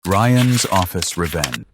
Ryan's office revenge.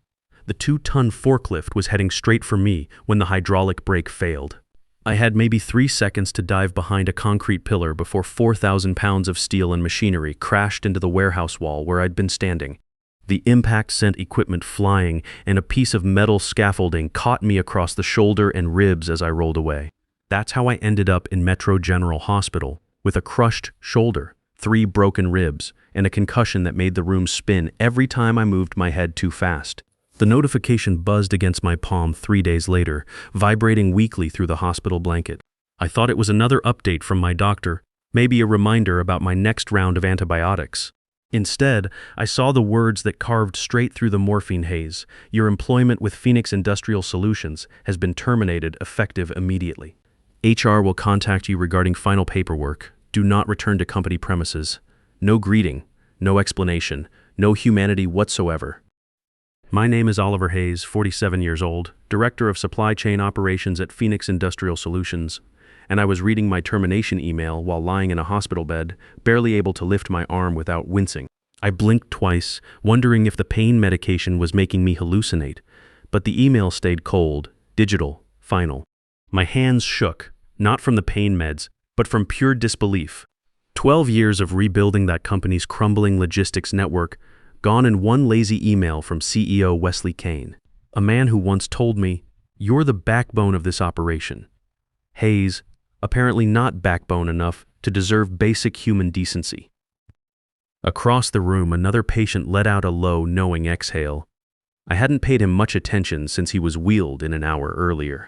The 2-ton forklift was heading straight for me when the hydraulic brake failed. I had maybe 3 seconds to dive behind a concrete pillar before 4,000 pounds of steel and machinery crashed into the warehouse wall where I'd been standing. The impact sent equipment flying, and a piece of metal scaffolding caught me across the shoulder and ribs as I rolled away. That's how I ended up in Metro General Hospital, with a crushed shoulder, 3 broken ribs, and a concussion that made the room spin every time I moved my head too fast. The notification buzzed against my palm 3 days later, vibrating weakly through the hospital blanket. I thought it was another update from my doctor, maybe a reminder about my next round of antibiotics. Instead, I saw the words that carved straight through the morphine haze: "Your employment with Phoenix Industrial Solutions has been terminated, effective immediately. HR will contact you regarding final paperwork. Do not return to company premises. No greeting, no explanation, no humanity whatsoever." My name is Oliver Hayes, 47 years old, Director of Supply Chain Operations at Phoenix Industrial Solutions, and I was reading my termination email while lying in a hospital bed, barely able to lift my arm without wincing. I blinked twice, wondering if the pain medication was making me hallucinate, but the email stayed cold, digital, final. My hands shook, not from the pain meds, but from pure disbelief. 12 years of rebuilding that company's crumbling logistics network, gone in one lazy email from CEO Wesley Kane, a man who once told me, "You're the backbone of this operation." Hayes, apparently not backbone enough to deserve basic human decency. Across the room, another patient let out a low, knowing exhale. I hadn't paid him much attention since he was wheeled in an hour earlier.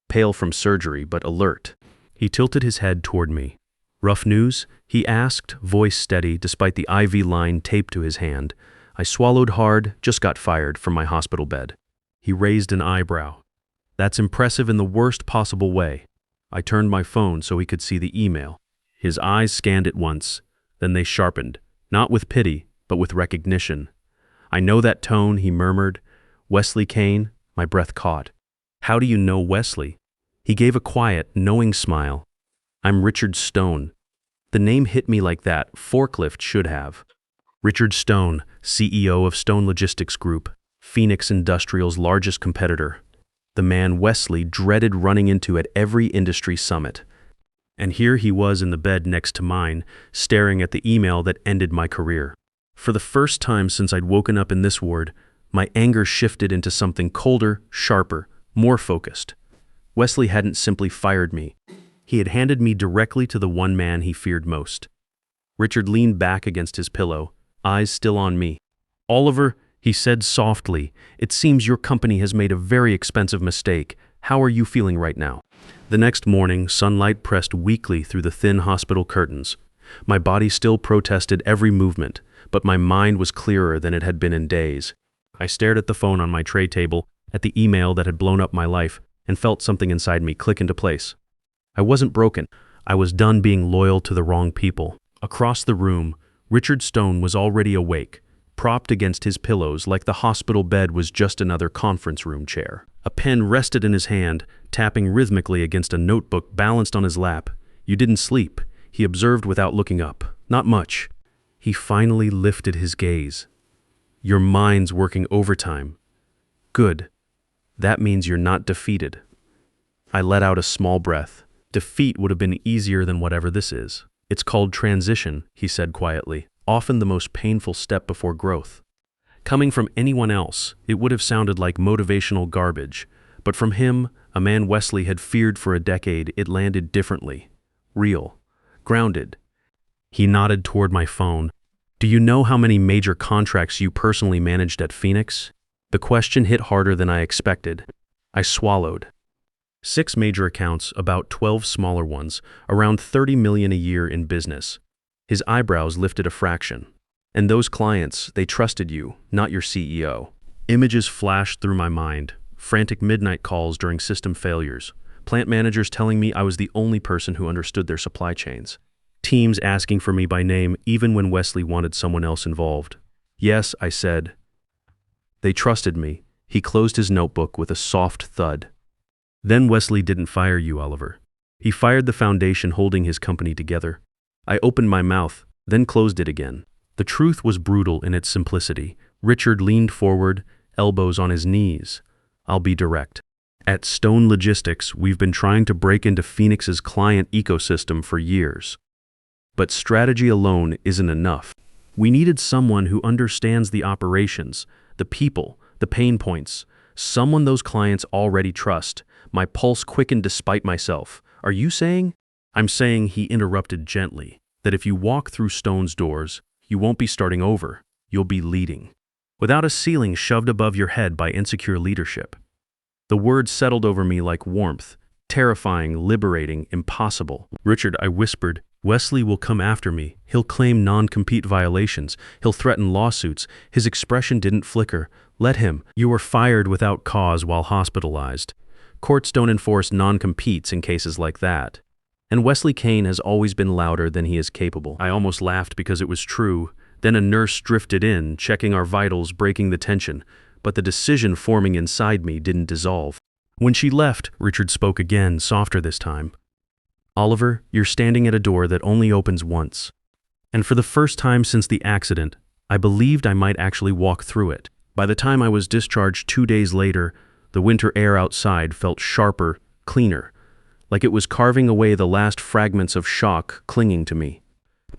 Pale from surgery, but alert. He tilted his head toward me. "Rough news?" he asked, voice steady despite the IV line taped to his hand. I swallowed hard, just got fired from my hospital bed. He raised an eyebrow. "That's impressive in the worst possible way." I turned my phone so he could see the email. His eyes scanned it once, then they sharpened, not with pity, but with recognition. "I know that tone," he murmured. "Wesley Kane?" My breath caught. "How do you know Wesley?" He gave a quiet, knowing smile. "I'm Richard Stone." The name hit me like that forklift should have. Richard Stone, CEO of Stone Logistics Group, Phoenix Industrial's largest competitor. The man Wesley dreaded running into at every industry summit. And here he was in the bed next to mine, staring at the email that ended my career. For the first time since I'd woken up in this ward, my anger shifted into something colder, sharper, more focused. Wesley hadn't simply fired me. He had handed me directly to the one man he feared most. Richard leaned back against his pillow, eyes still on me. "Oliver," he said softly, "it seems your company has made a very expensive mistake. How are you feeling right now?" The next morning, sunlight pressed weakly through the thin hospital curtains. My body still protested every movement, but my mind was clearer than it had been in days. I stared at the phone on my tray table, at the email that had blown up my life, and felt something inside me click into place. I wasn't broken. I was done being loyal to the wrong people. Across the room, Richard Stone was already awake, propped against his pillows like the hospital bed was just another conference room chair. A pen rested in his hand, tapping rhythmically against a notebook balanced on his lap. "You didn't sleep," he observed without looking up. "Not much." He finally lifted his gaze. "Your mind's working overtime." "Good. That means you're not defeated." I let out a small breath. Defeat would have been easier than whatever this is. "It's called transition," he said quietly, "often the most painful step before growth." Coming from anyone else, it would have sounded like motivational garbage, but from him, a man Wesley had feared for a decade, it landed differently. Real. Grounded. He nodded toward my phone. "Do you know how many major contracts you personally managed at Phoenix?" The question hit harder than I expected. I swallowed. 6 major accounts, about 12 smaller ones, around $30 million a year in business. His eyebrows lifted a fraction. "And those clients, they trusted you, not your CEO." Images flashed through my mind. Frantic midnight calls during system failures. Plant managers telling me I was the only person who understood their supply chains. Teams asking for me by name even when Wesley wanted someone else involved. "Yes," I said. "They trusted me." He closed his notebook with a soft thud. "Then Wesley didn't fire you, Oliver. He fired the foundation holding his company together." I opened my mouth, then closed it again. The truth was brutal in its simplicity. Richard leaned forward, elbows on his knees. I'll be direct. At Stone Logistics, we've been trying to break into Phoenix's client ecosystem for years. But strategy alone isn't enough. We needed someone who understands the operations, the people, the pain points, someone those clients already trust. My pulse quickened despite myself. Are you saying? I'm saying, he interrupted gently, that if you walk through Stone's doors, you won't be starting over, you'll be leading. Without a ceiling shoved above your head by insecure leadership. The words settled over me like warmth, terrifying, liberating, impossible. Richard, I whispered, Wesley will come after me. He'll claim non-compete violations. He'll threaten lawsuits. His expression didn't flicker. Let him. You were fired without cause while hospitalized. Courts don't enforce non-competes in cases like that. And Wesley Kane has always been louder than he is capable. I almost laughed because it was true. Then a nurse drifted in, checking our vitals, breaking the tension. But the decision forming inside me didn't dissolve. When she left, Richard spoke again, softer this time. Oliver, you're standing at a door that only opens once. And for the first time since the accident, I believed I might actually walk through it. By the time I was discharged 2 days later, the winter air outside felt sharper, cleaner, like it was carving away the last fragments of shock clinging to me.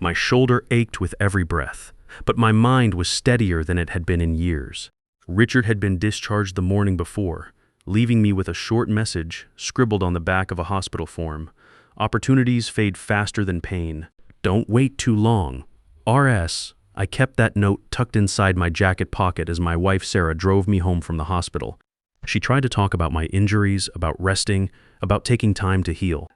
My shoulder ached with every breath, but my mind was steadier than it had been in years. Richard had been discharged the morning before, leaving me with a short message scribbled on the back of a hospital form. Opportunities fade faster than pain. Don't wait too long. R.S. I kept that note tucked inside my jacket pocket as my wife Sarah drove me home from the hospital. She tried to talk about my injuries, about resting, about taking time to heal.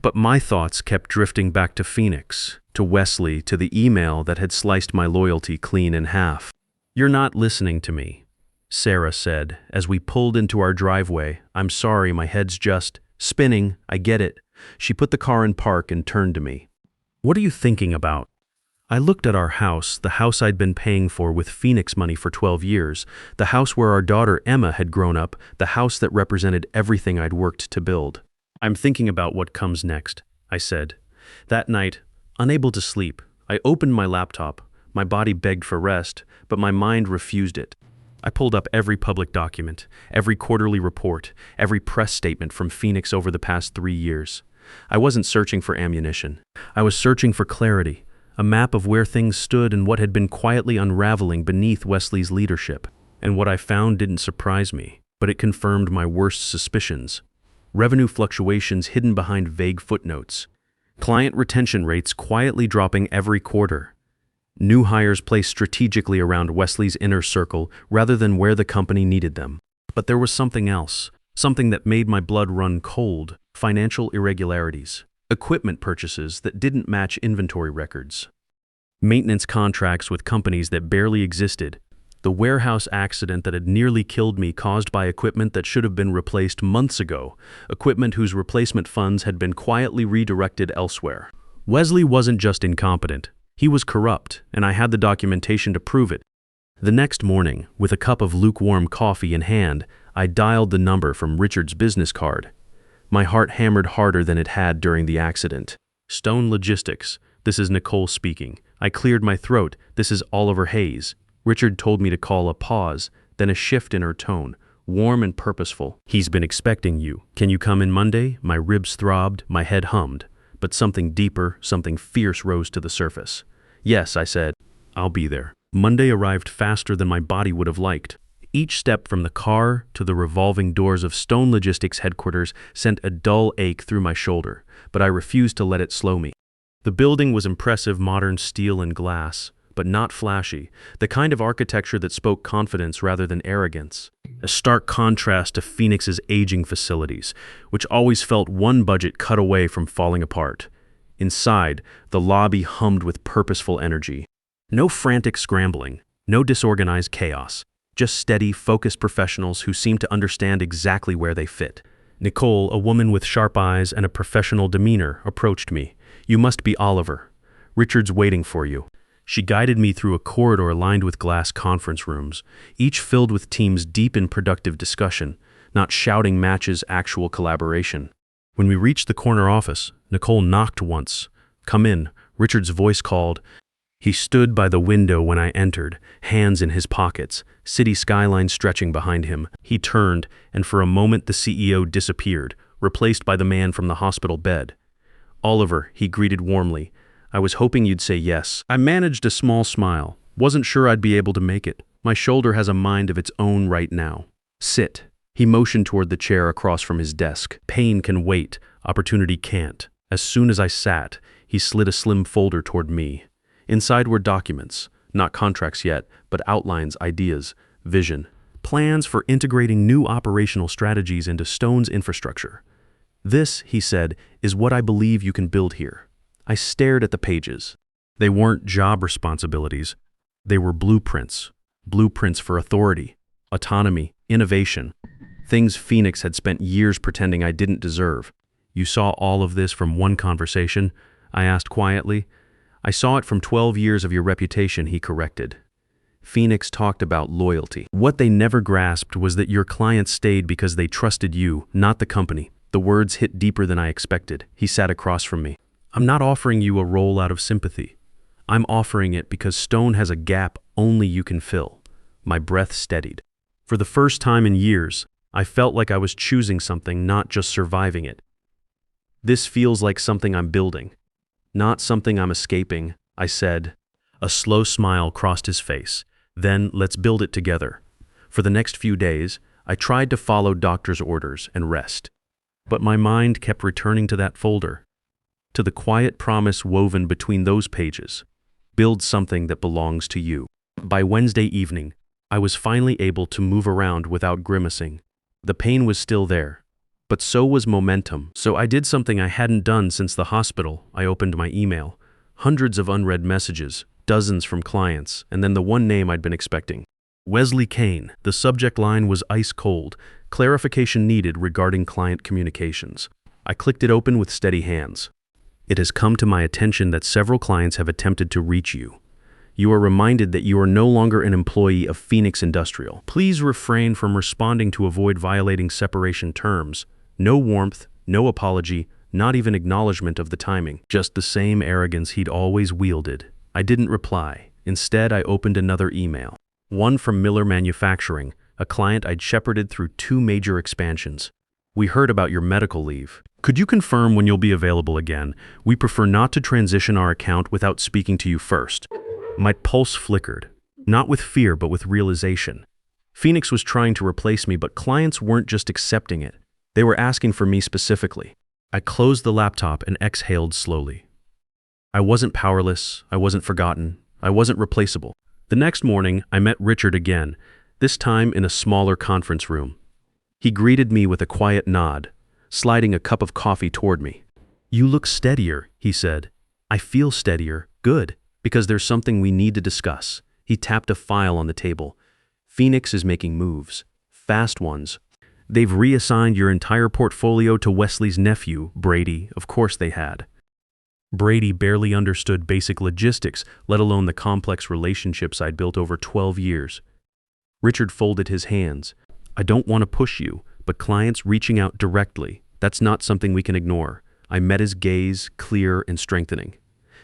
But my thoughts kept drifting back to Phoenix, to Wesley, to the email that had sliced my loyalty clean in half. You're not listening to me, Sarah said, as we pulled into our driveway. I'm sorry, my head's just spinning. I get it. She put the car in park and turned to me. What are you thinking about? I looked at our house, the house I'd been paying for with Phoenix money for 12 years, the house where our daughter Emma had grown up, the house that represented everything I'd worked to build. I'm thinking about what comes next, I said. That night, unable to sleep, I opened my laptop. My body begged for rest, but my mind refused it. I pulled up every public document, every quarterly report, every press statement from Phoenix over the past 3 years. I wasn't searching for ammunition. I was searching for clarity, a map of where things stood and what had been quietly unraveling beneath Wesley's leadership. And what I found didn't surprise me, but it confirmed my worst suspicions. Revenue fluctuations hidden behind vague footnotes. Client retention rates quietly dropping every quarter. New hires placed strategically around Wesley's inner circle rather than where the company needed them. But there was something else, something that made my blood run cold: financial irregularities, equipment purchases that didn't match inventory records, maintenance contracts with companies that barely existed, the warehouse accident that had nearly killed me caused by equipment that should have been replaced months ago, equipment whose replacement funds had been quietly redirected elsewhere. Wesley wasn't just incompetent. He was corrupt, and I had the documentation to prove it. The next morning, with a cup of lukewarm coffee in hand, I dialed the number from Richard's business card. My heart hammered harder than it had during the accident. Stone Logistics. This is Nicole speaking. I cleared my throat. This is Oliver Hayes. Richard told me to call. A pause, then a shift in her tone, warm and purposeful. He's been expecting you. Can you come in Monday? My ribs throbbed, my head hummed. But something deeper, something fierce rose to the surface. Yes, I said. I'll be there. Monday arrived faster than my body would have liked. Each step from the car to the revolving doors of Stone Logistics headquarters sent a dull ache through my shoulder, but I refused to let it slow me. The building was impressive, modern steel and glass, but not flashy, the kind of architecture that spoke confidence rather than arrogance. A stark contrast to Phoenix's aging facilities, which always felt one budget cut away from falling apart. Inside, the lobby hummed with purposeful energy. No frantic scrambling, no disorganized chaos. Just steady, focused professionals who seemed to understand exactly where they fit. Nicole, a woman with sharp eyes and a professional demeanor, approached me. You must be Oliver. Richard's waiting for you. She guided me through a corridor lined with glass conference rooms, each filled with teams deep in productive discussion, not shouting matches, actual collaboration. When we reached the corner office, Nicole knocked once. Come in, Richard's voice called. He stood by the window when I entered, hands in his pockets, city skyline stretching behind him. He turned, and for a moment the CEO disappeared, replaced by the man from the hospital bed. "Oliver," he greeted warmly. "I was hoping you'd say yes." I managed a small smile. Wasn't sure I'd be able to make it. My shoulder has a mind of its own right now. "Sit." He motioned toward the chair across from his desk. Pain can wait, opportunity can't. As soon as I sat, he slid a slim folder toward me. Inside were documents, not contracts yet, but outlines, ideas, vision, plans for integrating new operational strategies into Stone's infrastructure. "This," he said, "is what I believe you can build here." I stared at the pages. They weren't job responsibilities. They were blueprints. Blueprints for authority, autonomy, innovation. Things Phoenix had spent years pretending I didn't deserve. "You saw all of this from one conversation?" I asked quietly. "I saw it from 12 years of your reputation," he corrected. Phoenix talked about loyalty. What they never grasped was that your clients stayed because they trusted you, not the company. The words hit deeper than I expected. He sat across from me. "I'm not offering you a role out of sympathy. I'm offering it because Stone has a gap only you can fill." My breath steadied. For the first time in years, I felt like I was choosing something, not just surviving it. "This feels like something I'm building, not something I'm escaping," I said. A slow smile crossed his face. "Then let's build it together." For the next few days, I tried to follow doctor's orders and rest. But my mind kept returning to that folder, to the quiet promise woven between those pages. Build something that belongs to you. By Wednesday evening, I was finally able to move around without grimacing. The pain was still there, but so was momentum. So I did something I hadn't done since the hospital. I opened my email. Hundreds of unread messages, dozens from clients, and then the one name I'd been expecting. Wesley Kane. The subject line was ice cold. Clarification needed regarding client communications. I clicked it open with steady hands. "It has come to my attention that several clients have attempted to reach you. You are reminded that you are no longer an employee of Phoenix Industrial. Please refrain from responding to avoid violating separation terms. No warmth, no apology, not even acknowledgement of the timing. Just the same arrogance he'd always wielded. I didn't reply. Instead, I opened another email. One from Miller Manufacturing, a client I'd shepherded through 2 major expansions. "We heard about your medical leave. Could you confirm when you'll be available again? We prefer not to transition our account without speaking to you first." My pulse flickered, not with fear but with realization. Phoenix was trying to replace me, but clients weren't just accepting it. They were asking for me specifically. I closed the laptop and exhaled slowly. I wasn't powerless, I wasn't forgotten, I wasn't replaceable. The next morning, I met Richard again, this time in a smaller conference room. He greeted me with a quiet nod, sliding a cup of coffee toward me. "You look steadier," he said. "I feel steadier. Good, because there's something we need to discuss." He tapped a file on the table. "Phoenix is making moves, fast ones. They've reassigned your entire portfolio to Wesley's nephew, Brady." Of course they had. Brady barely understood basic logistics, let alone the complex relationships I'd built over 12 years. Richard folded his hands. "I don't want to push you, but clients reaching out directly, that's not something we can ignore." I met his gaze, clear and strengthening.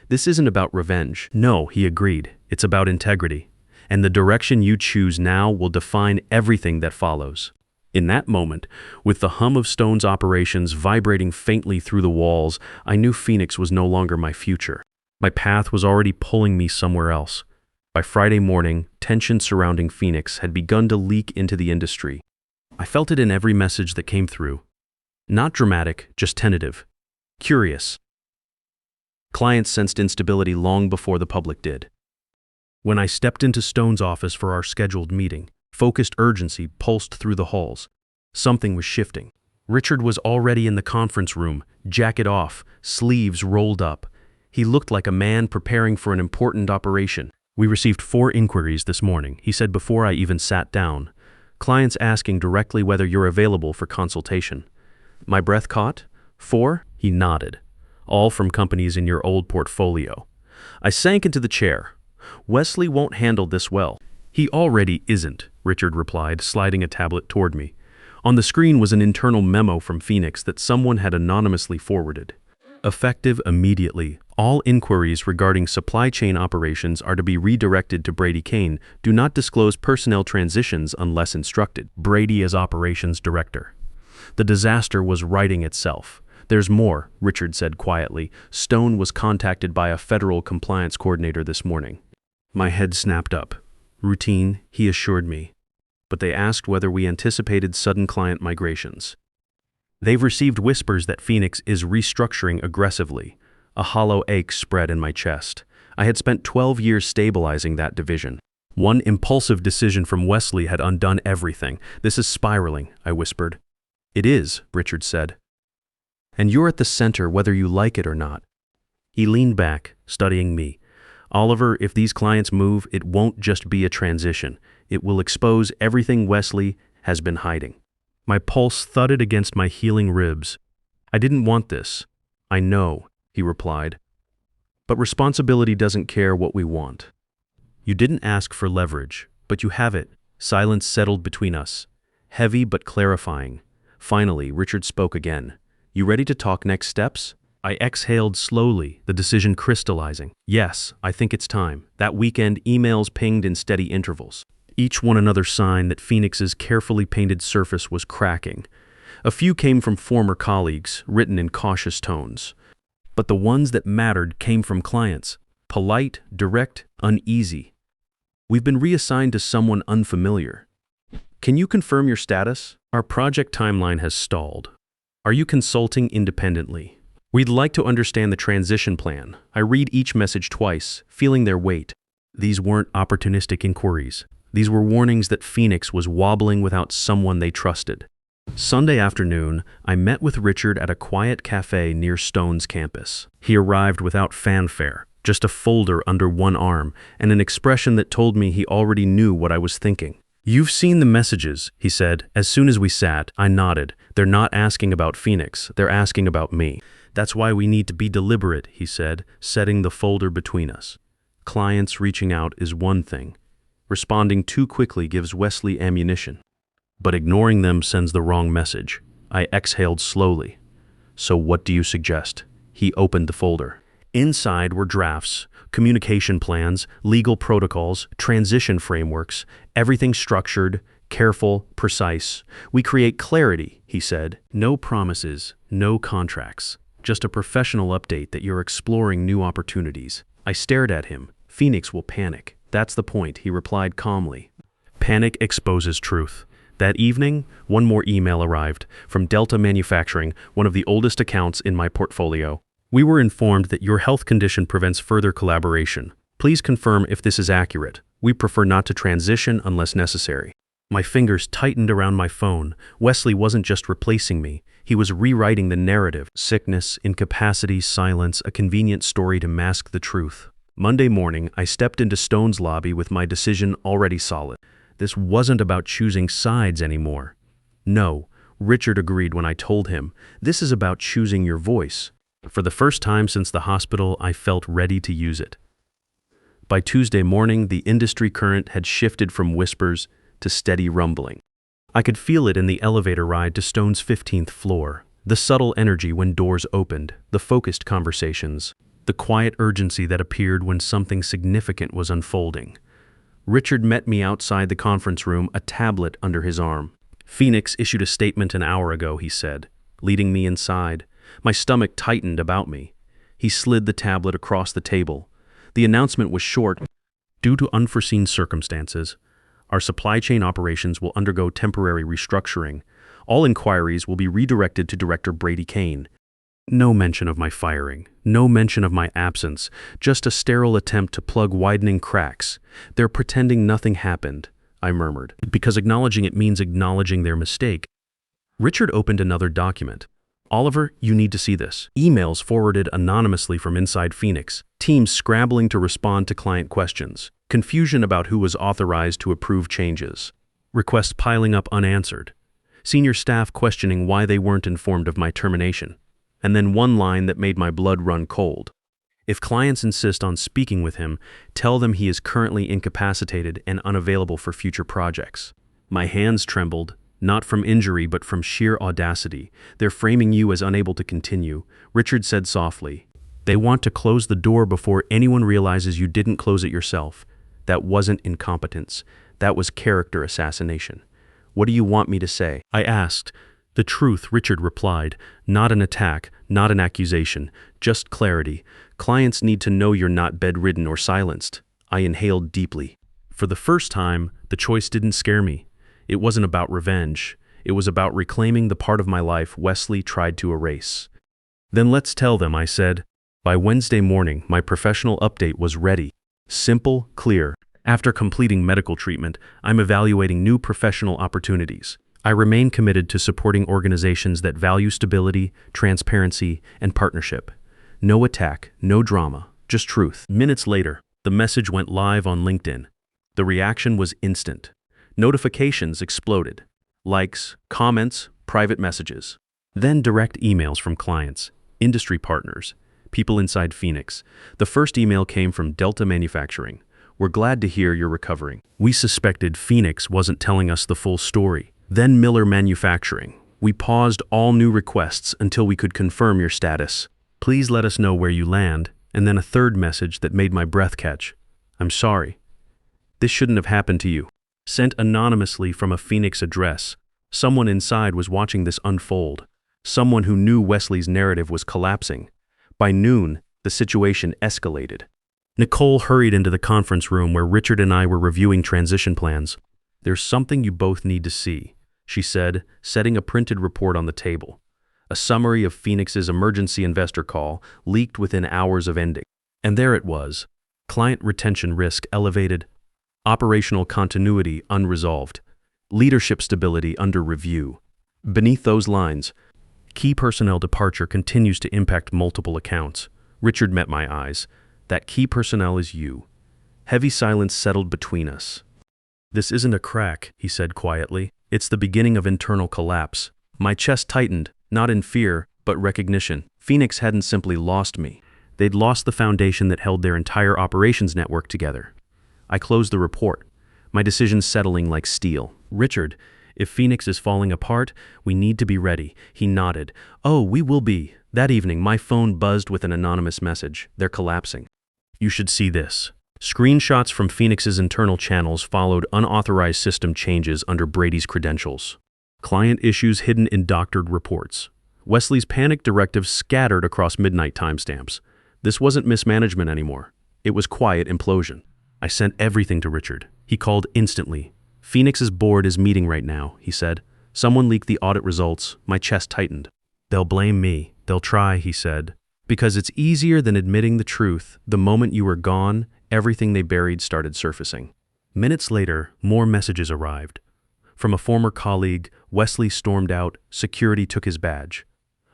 "This isn't about revenge." "No," he agreed. "It's about integrity. And the direction you choose now will define everything that follows." In that moment, with the hum of Stone's operations vibrating faintly through the walls, I knew Phoenix was no longer my future. My path was already pulling me somewhere else. By Friday morning, tension surrounding Phoenix had begun to leak into the industry. I felt it in every message that came through. Not dramatic, just tentative. Curious. Clients sensed instability long before the public did. When I stepped into Stone's office for our scheduled meeting, focused urgency pulsed through the halls. Something was shifting. Richard was already in the conference room, jacket off, sleeves rolled up. He looked like a man preparing for an important operation. "We received 4 inquiries this morning," he said before I even sat down. "Clients asking directly whether you're available for consultation." My breath caught. 4? He nodded. "All from companies in your old portfolio." I sank into the chair. "Wesley won't handle this well." "He already isn't," Richard replied, sliding a tablet toward me. On the screen was an internal memo from Phoenix that someone had anonymously forwarded. Effective immediately. All inquiries regarding supply chain operations are to be redirected to Brady Kane. Do not disclose personnel transitions unless instructed. Brady as operations director. The disaster was writing itself. There's more, Richard said quietly. Stone was contacted by a federal compliance coordinator this morning. My head snapped up. Routine, he assured me. But they asked whether we anticipated sudden client migrations. They've received whispers that Phoenix is restructuring aggressively. A hollow ache spread in my chest. I had spent 12 years stabilizing that division. One impulsive decision from Wesley had undone everything. This is spiraling, I whispered. It is, Richard said. And you're at the center whether you like it or not. He leaned back, studying me. Oliver, if these clients move, it won't just be a transition. It will expose everything Wesley has been hiding. My pulse thudded against my healing ribs. I didn't want this. I know, he replied. But responsibility doesn't care what we want. You didn't ask for leverage, but you have it. Silence settled between us, heavy but clarifying. Finally, Richard spoke again. You ready to talk next steps? I exhaled slowly, the decision crystallizing. Yes, I think it's time. That weekend, emails pinged in steady intervals. Each one another sign that Phoenix's carefully painted surface was cracking. A few came from former colleagues, written in cautious tones. But the ones that mattered came from clients. Polite, direct, uneasy. We've been reassigned to someone unfamiliar. Can you confirm your status? Our project timeline has stalled. Are you consulting independently? We'd like to understand the transition plan. I read each message twice, feeling their weight. These weren't opportunistic inquiries. These were warnings that Phoenix was wobbling without someone they trusted. Sunday afternoon, I met with Richard at a quiet cafe near Stone's campus. He arrived without fanfare, just a folder under one arm, and an expression that told me he already knew what I was thinking. You've seen the messages, he said. As soon as we sat, I nodded. They're not asking about Phoenix, they're asking about me. That's why we need to be deliberate, he said, setting the folder between us. Clients reaching out is one thing. Responding too quickly gives Wesley ammunition. But ignoring them sends the wrong message. I exhaled slowly. So what do you suggest? He opened the folder. Inside were drafts, communication plans, legal protocols, transition frameworks, everything structured, careful, precise. We create clarity, he said. No promises, no contracts. Just a professional update that you're exploring new opportunities. I stared at him. Phoenix will panic. That's the point, he replied calmly. Panic exposes truth. That evening, one more email arrived from Delta Manufacturing, one of the oldest accounts in my portfolio. We were informed that your health condition prevents further collaboration. Please confirm if this is accurate. We prefer not to transition unless necessary. My fingers tightened around my phone. Wesley wasn't just replacing me. He was rewriting the narrative. Sickness, incapacity, silence, a convenient story to mask the truth. Monday morning, I stepped into Stone's lobby with my decision already solid. This wasn't about choosing sides anymore. No, Richard agreed when I told him, this is about choosing your voice. For the first time since the hospital, I felt ready to use it. By Tuesday morning, the industry current had shifted from whispers to steady rumbling. I could feel it in the elevator ride to Stone's 15th floor. The subtle energy when doors opened, the focused conversations, the quiet urgency that appeared when something significant was unfolding. Richard met me outside the conference room, a tablet under his arm. Phoenix issued a statement an hour ago, he said, leading me inside. My stomach tightened about me. He slid the tablet across the table. The announcement was short. Due to unforeseen circumstances, our supply chain operations will undergo temporary restructuring. All inquiries will be redirected to Director Brady Kane. No mention of my firing, no mention of my absence, just a sterile attempt to plug widening cracks. They're pretending nothing happened, I murmured, because acknowledging it means acknowledging their mistake. Richard opened another document. Oliver, you need to see this. Emails forwarded anonymously from inside Phoenix. Teams scrambling to respond to client questions. Confusion about who was authorized to approve changes. Requests piling up unanswered. Senior staff questioning why they weren't informed of my termination. And then one line that made my blood run cold. If clients insist on speaking with him, tell them he is currently incapacitated and unavailable for future projects. My hands trembled, Not from injury, but from sheer audacity. They're framing you as unable to continue, Richard said softly. They want to close the door before anyone realizes you didn't close it yourself. That wasn't incompetence. That was character assassination. What do you want me to say? I asked. The truth, Richard replied. Not an attack, not an accusation, just clarity. Clients need to know you're not bedridden or silenced. I inhaled deeply. For the first time, the choice didn't scare me. It wasn't about revenge. It was about reclaiming the part of my life Wesley tried to erase. Then let's tell them, I said. By Wednesday morning, my professional update was ready. Simple, clear. After completing medical treatment, I'm evaluating new professional opportunities. I remain committed to supporting organizations that value stability, transparency, and partnership. No attack, no drama, just truth. Minutes later, the message went live on LinkedIn. The reaction was instant. Notifications exploded. Likes, comments, private messages. Then direct emails from clients, industry partners, people inside Phoenix. The first email came from Delta Manufacturing. We're glad to hear you're recovering. We suspected Phoenix wasn't telling us the full story. Then Miller Manufacturing. We paused all new requests until we could confirm your status. Please let us know where you land. And then a third message that made my breath catch. I'm sorry. This shouldn't have happened to you. Sent anonymously from a Phoenix address. Someone inside was watching this unfold. Someone who knew Wesley's narrative was collapsing. By noon, the situation escalated. Nicole hurried into the conference room where Richard and I were reviewing transition plans. There's something you both need to see, she said, setting a printed report on the table. A summary of Phoenix's emergency investor call leaked within hours of ending. And there it was. Client retention risk elevated. Operational continuity unresolved. Leadership stability under review. Beneath those lines, key personnel departure continues to impact multiple accounts. Richard met my eyes. That key personnel is you. Heavy silence settled between us. This isn't a crack, he said quietly. It's the beginning of internal collapse. My chest tightened, not in fear, but recognition. Phoenix hadn't simply lost me. They'd lost the foundation that held their entire operations network together. I closed the report, my decision settling like steel. Richard, if Phoenix is falling apart, we need to be ready. He nodded. Oh, we will be. That evening, my phone buzzed with an anonymous message. They're collapsing. You should see this. Screenshots from Phoenix's internal channels followed unauthorized system changes under Brady's credentials. Client issues hidden in doctored reports. Wesley's panic directives scattered across midnight timestamps. This wasn't mismanagement anymore. It was quiet implosion. I sent everything to Richard. He called instantly. Phoenix's board is meeting right now, he said. Someone leaked the audit results. My chest tightened. They'll blame me. They'll try, he said. Because it's easier than admitting the truth. The moment you were gone, everything they buried started surfacing. Minutes later, more messages arrived. From a former colleague, Wesley stormed out. Security took his badge.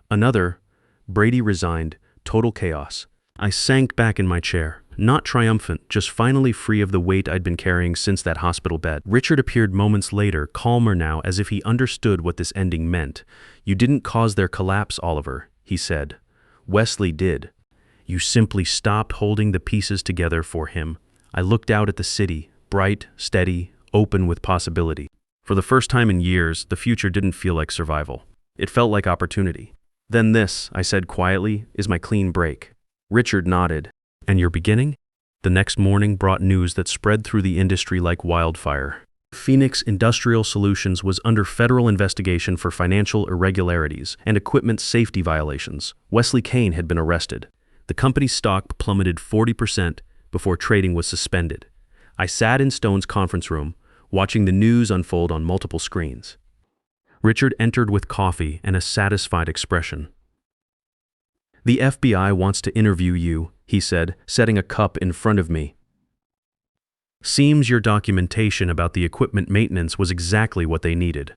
Another, Brady resigned. Total chaos. I sank back in my chair, not triumphant, just finally free of the weight I'd been carrying since that hospital bed. Richard appeared moments later, calmer now, as if he understood what this ending meant. You didn't cause their collapse, Oliver, he said. Wesley did. You simply stopped holding the pieces together for him. I looked out at the city, bright, steady, open with possibility. For the first time in years, the future didn't feel like survival. It felt like opportunity. Then this, I said quietly, is my clean break. Richard nodded. And your beginning? The next morning brought news that spread through the industry like wildfire. Phoenix Industrial Solutions was under federal investigation for financial irregularities and equipment safety violations. Wesley Kane had been arrested. The company's stock plummeted 40% before trading was suspended. I sat in Stone's conference room, watching the news unfold on multiple screens. Richard entered with coffee and a satisfied expression. The FBI wants to interview you, he said, setting a cup in front of me. Seems your documentation about the equipment maintenance was exactly what they needed.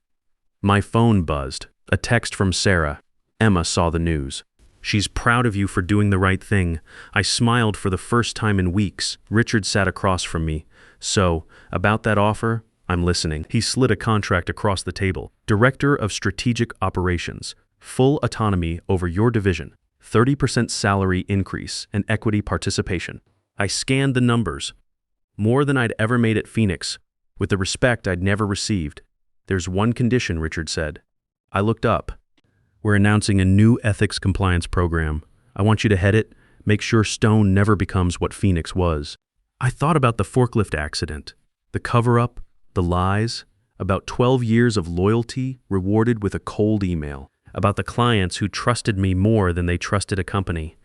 My phone buzzed. A text from Sarah. Emma saw the news. She's proud of you for doing the right thing. I smiled for the first time in weeks. Richard sat across from me. So, about that offer, I'm listening. He slid a contract across the table. Director of Strategic Operations. Full autonomy over your division. 30% salary increase and equity participation. I scanned the numbers. More than I'd ever made at Phoenix, with the respect I'd never received. "There's one condition," Richard said. I looked up. "We're announcing a new ethics compliance program. I want you to head it. Make sure Stone never becomes what Phoenix was." I thought about the forklift accident, the cover-up, the lies, about 12 years of loyalty rewarded with a cold email, about the clients who trusted me more than they trusted a company.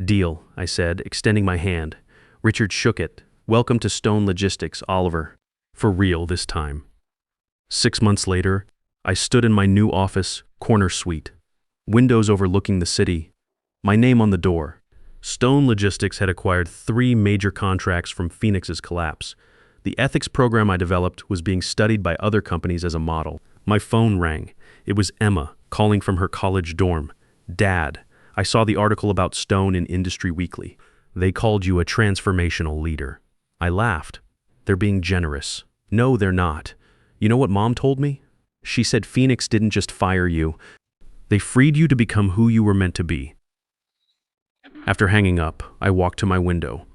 "Deal," I said, extending my hand. Richard shook it. "Welcome to Stone Logistics, Oliver." For real this time. 6 months later, I stood in my new office, corner suite. Windows overlooking the city. My name on the door. Stone Logistics had acquired 3 major contracts from Phoenix's collapse. The ethics program I developed was being studied by other companies as a model. My phone rang. It was Emma, calling from her college dorm. "Dad, I saw the article about Stone in Industry Weekly. They called you a transformational leader." I laughed. "They're being generous." "No, they're not. You know what Mom told me? She said Phoenix didn't just fire you. They freed you to become who you were meant to be." After hanging up, I walked to my window.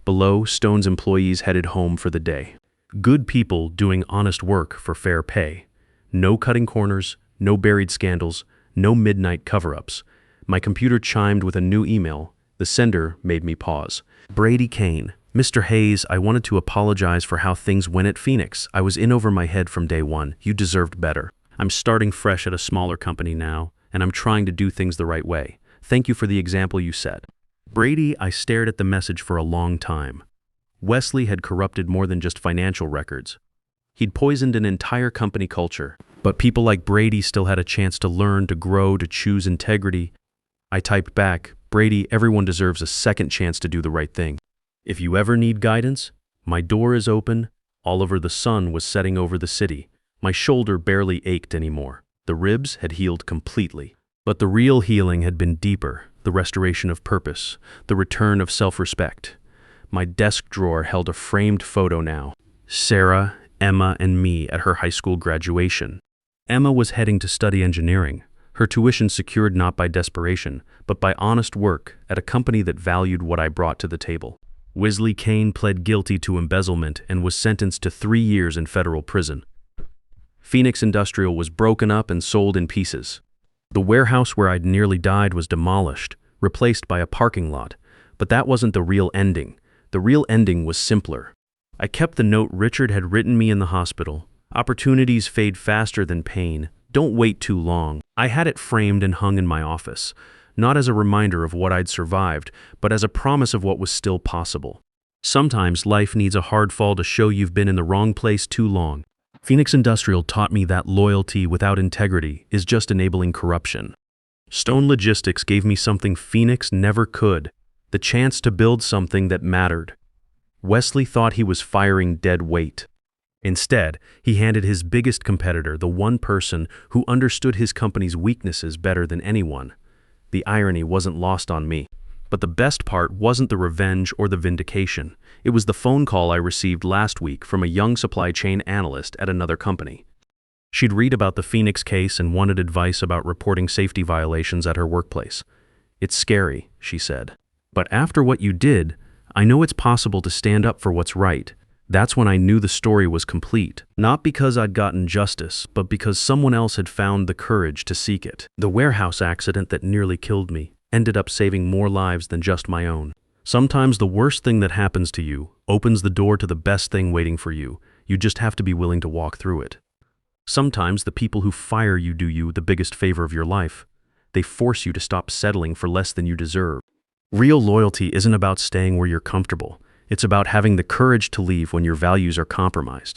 Below, Stone's employees headed home for the day. Good people doing honest work for fair pay. No cutting corners, no buried scandals, no midnight cover-ups. My computer chimed with a new email. The sender made me pause. "Brady Kane. Mr. Hayes, I wanted to apologize for how things went at Phoenix. I was in over my head from day one. You deserved better. I'm starting fresh at a smaller company now, and I'm trying to do things the right way. Thank you for the example you set." Brady, I stared at the message for a long time. Wesley had corrupted more than just financial records. He'd poisoned an entire company culture. But people like Brady still had a chance to learn, to grow, to choose integrity. I typed back, "Brady, everyone deserves a second chance to do the right thing. If you ever need guidance, my door is open." Oliver, the sun was setting over the city. My shoulder barely ached anymore. The ribs had healed completely. But the real healing had been deeper, the restoration of purpose, the return of self-respect. My desk drawer held a framed photo now. Sarah, Emma, and me at her high school graduation. Emma was heading to study engineering, her tuition secured not by desperation, but by honest work at a company that valued what I brought to the table. Wesley Kane pled guilty to embezzlement and was sentenced to 3 years in federal prison. Phoenix Industrial was broken up and sold in pieces. The warehouse where I'd nearly died was demolished, replaced by a parking lot. But that wasn't the real ending. The real ending was simpler. I kept the note Richard had written me in the hospital. "Opportunities fade faster than pain. Don't wait too long." I had it framed and hung in my office, not as a reminder of what I'd survived, but as a promise of what was still possible. Sometimes life needs a hard fall to show you've been in the wrong place too long. Phoenix Industrial taught me that loyalty without integrity is just enabling corruption. Stone Logistics gave me something Phoenix never could, the chance to build something that mattered. Wesley thought he was firing dead weight. Instead, he handed his biggest competitor the one person who understood his company's weaknesses better than anyone. The irony wasn't lost on me. But the best part wasn't the revenge or the vindication. It was the phone call I received last week from a young supply chain analyst at another company. She'd read about the Phoenix case and wanted advice about reporting safety violations at her workplace. "It's scary," she said. "But after what you did, I know it's possible to stand up for what's right." That's when I knew the story was complete. Not because I'd gotten justice, but because someone else had found the courage to seek it. The warehouse accident that nearly killed me ended up saving more lives than just my own. Sometimes the worst thing that happens to you opens the door to the best thing waiting for you. You just have to be willing to walk through it. Sometimes the people who fire you do you the biggest favor of your life. They force you to stop settling for less than you deserve. Real loyalty isn't about staying where you're comfortable. It's about having the courage to leave when your values are compromised.